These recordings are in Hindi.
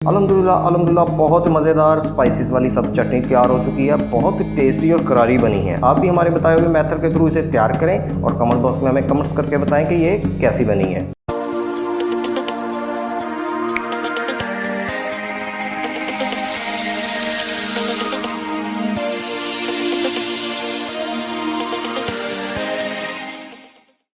अल्हम्दुलिल्लाह बहुत मज़ेदार स्पाइसेस वाली सब चटनी तैयार हो चुकी है। बहुत टेस्टी और करारी बनी है। आप भी हमारे बताए हुए मेथड के थ्रू इसे तैयार करें और कमेंट बॉक्स में हमें कमेंट्स करके बताएं कि ये कैसी बनी है।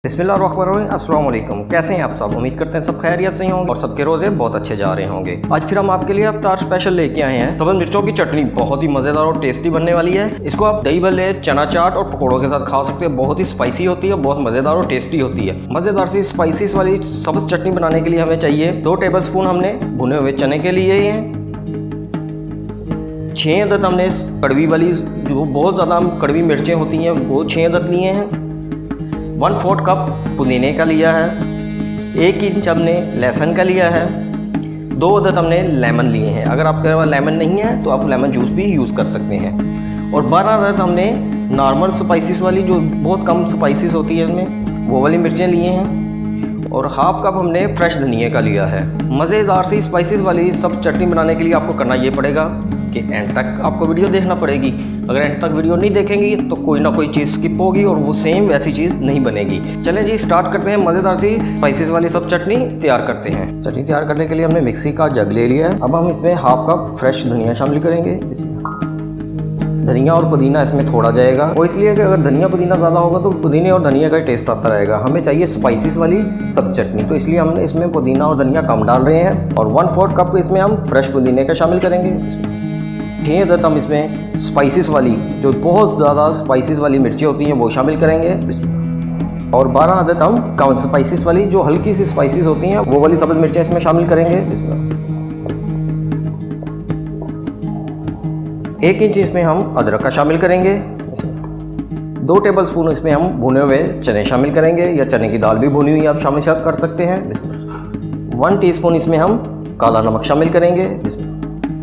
बिस्मिल्लाहिर्रहमानिर्रहीम, अस्सलाम वालेकुम। कैसे हैं आप सब? उम्मीद करते हैं सब खैरियत से होंगे और सबके रोज़े बहुत अच्छे जा रहे होंगे। आज फिर हम आपके लिए इफ्तार स्पेशल लेके आए हैं सब्ज़ मिर्चों की चटनी। बहुत ही मज़ेदार और टेस्टी बनने वाली है। इसको आप दही भल्ले, चना चाट और पकौड़ों के साथ खा सकते हैं। बहुत ही स्पाइसी होती है, बहुत मज़ेदार और टेस्टी होती है। मज़ेदार सी स्पाइसीज वाली सब्ज़ चटनी बनाने के लिए हमें चाहिए 2 टेबलस्पून हमने भुने हुए चने के लिए हैं। 6 अदद हमने कड़वी वाली, जो बहुत ज़्यादा कड़वी मिर्चें होती हैं, वो 6 अदद लिए हैं। 1/4 कप पुदीने का लिया है। 1 इंच हमने लहसुन का लिया है। 2 अदद हमने लेमन लिए हैं। अगर आपके पास लेमन नहीं है तो आप लेमन जूस भी यूज़ कर सकते हैं। और 12 अदद हमने नॉर्मल स्पाइसेस वाली, जो बहुत कम स्पाइसेस होती है इसमें, वो वाली मिर्चें लिए हैं। और 1/2 कप हमने फ्रेश धनिया का लिया है। मज़ेदार सी स्पाइसेस वाली सब चटनी बनाने के लिए आपको करना ये पड़ेगा कि एंड तक आपको वीडियो देखना पड़ेगी। अगर एंड तक वीडियो नहीं देखेंगी तो कोई ना कोई चीज़ स्किप होगी और वो सेम वैसी चीज़ नहीं बनेगी। चलें जी, स्टार्ट करते हैं। मज़ेदार सी स्पाइसेस वाली सब चटनी तैयार करते हैं। चटनी तैयार करने के लिए हमने मिक्सी का जग ले लिया है। अब हम इसमें 1/2 कप फ्रेश धनिया शामिल करेंगे। धनिया और पुदीना इसमें थोड़ा जाएगा, वो इसलिए कि अगर धनिया पुदीना ज़्यादा होगा तो पुदीने और धनिया का टेस्ट आता रहेगा। हमें चाहिए स्पाइसेस वाली सब चटनी, तो इसलिए हमने इसमें पुदीना और धनिया कम डाल रहे हैं। और 1/4 कप इसमें हम फ्रेश पुदीने का शामिल करेंगे। 6 अदद हम इसमें स्पाइसेस वाली, जो बहुत ज़्यादा स्पाइसेस वाली मिर्ची होती हैं, वो शामिल करेंगे। और 12 अदद हम कम स्पाइसेस वाली, जो हल्की सी स्पाइसेस होती हैं, वो वाली सब्ज़ मिर्चें इसमें शामिल करेंगे। 1 इंच इसमें हम अदरक का शामिल करेंगे। 2 टेबलस्पून इसमें हम भुने हुए चने शामिल करेंगे, या चने की दाल भी भुनी हुई आप शामिल कर सकते हैं। 1 टीस्पून इसमें हम काला नमक शामिल करेंगे।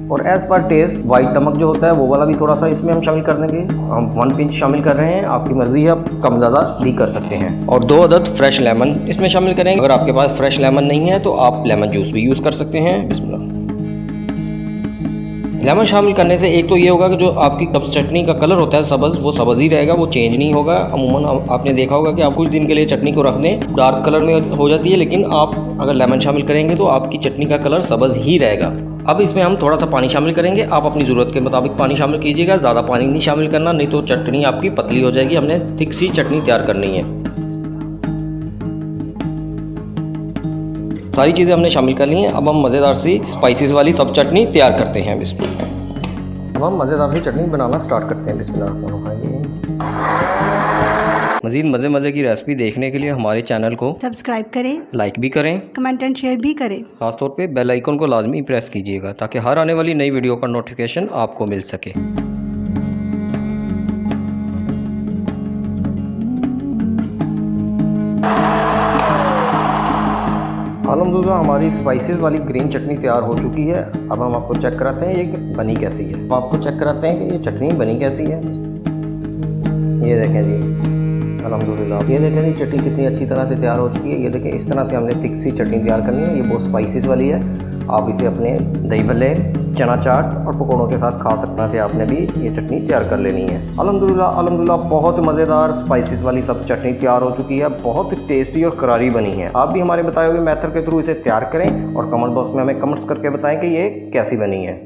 और एज़ पर टेस्ट वाइट नमक जो होता है वो वाला भी थोड़ा सा इसमें हम शामिल कर देंगे। हम 1 पिंच शामिल कर रहे हैं, आपकी मर्ज़ी है, आप कम ज़्यादा भी कर सकते हैं। और 2 अदद फ्रेश लेमन इसमें शामिल करेंगे। अगर आपके पास फ्रेश लेमन नहीं है तो आप लेमन जूस भी यूज़ कर सकते हैं। बिस्मिल्लाह। लेमन शामिल करने से एक तो ये होगा कि जो आपकी चटनी का कलर होता है सब्ज़, वो सब्ज़ ही रहेगा, वो चेंज नहीं होगा। अमूमन आपने देखा होगा कि आप कुछ दिन के लिए चटनी को रख दें, डार्क कलर में हो जाती है, लेकिन आप अगर लेमन शामिल करेंगे तो आपकी चटनी का कलर सब्ज़ ही रहेगा। अब इसमें हम थोड़ा सा पानी शामिल करेंगे। आप अपनी ज़रूरत के मुताबिक पानी शामिल कीजिएगा, ज़्यादा पानी नहीं शामिल करना, नहीं तो चटनी आपकी पतली हो जाएगी। हमने थिक सी चटनी तैयार करनी है। सारी चीज़ें हमने शामिल कर ली हैं। अब हम मज़ेदार सी स्पाइसेस वाली सब चटनी तैयार करते हैं। बिस्मिल्लाह। अब हम मज़ेदार सी चटनी बनाना स्टार्ट करते हैं। बिस्मिल्लाह। मज़ीद मज़े की रेसिपी देखने के लिए हमारे चैनल को सब्सक्राइब करें, लाइक भी करें, कमेंट एंड शेयर भी करें। ख़ासतौर पे बेल आइकन को लाजमी प्रेस कीजिएगा ताकि हर आने वाली नई वीडियो का नोटिफिकेशन आपको मिल सके। अल्हम्दुलिल्लाह हमारी स्पाइसेस वाली ग्रीन चटनी तैयार हो चुकी है। अब हम आपको चेक कराते हैं ये बनी कैसी है। अब आपको चेक कराते हैं कि ये चटनी बनी कैसी है। ये देखें जी, अल्हम्दुलिल्लाह ये देखें जी, चटनी कितनी अच्छी तरह से तैयार हो चुकी है। ये देखें, इस तरह से हमने थिक सी चटनी तैयार करनी है। ये बहुत स्पाइसेस वाली है। आप इसे अपने दही भल्ले, चना चाट और पकौड़ों के साथ खा सकते हैं। से आपने भी ये चटनी तैयार कर लेनी है। अल्हम्दुलिल्लाह बहुत मज़ेदार स्पाइसेस वाली सब चटनी तैयार हो चुकी है। बहुत टेस्टी और करारी बनी है। आप भी हमारे बताए हुए मेथड के थ्रू इसे तैयार करें और कमेंट बॉक्स में हमें कमेंट्स करके बताएं कि ये कैसी बनी है।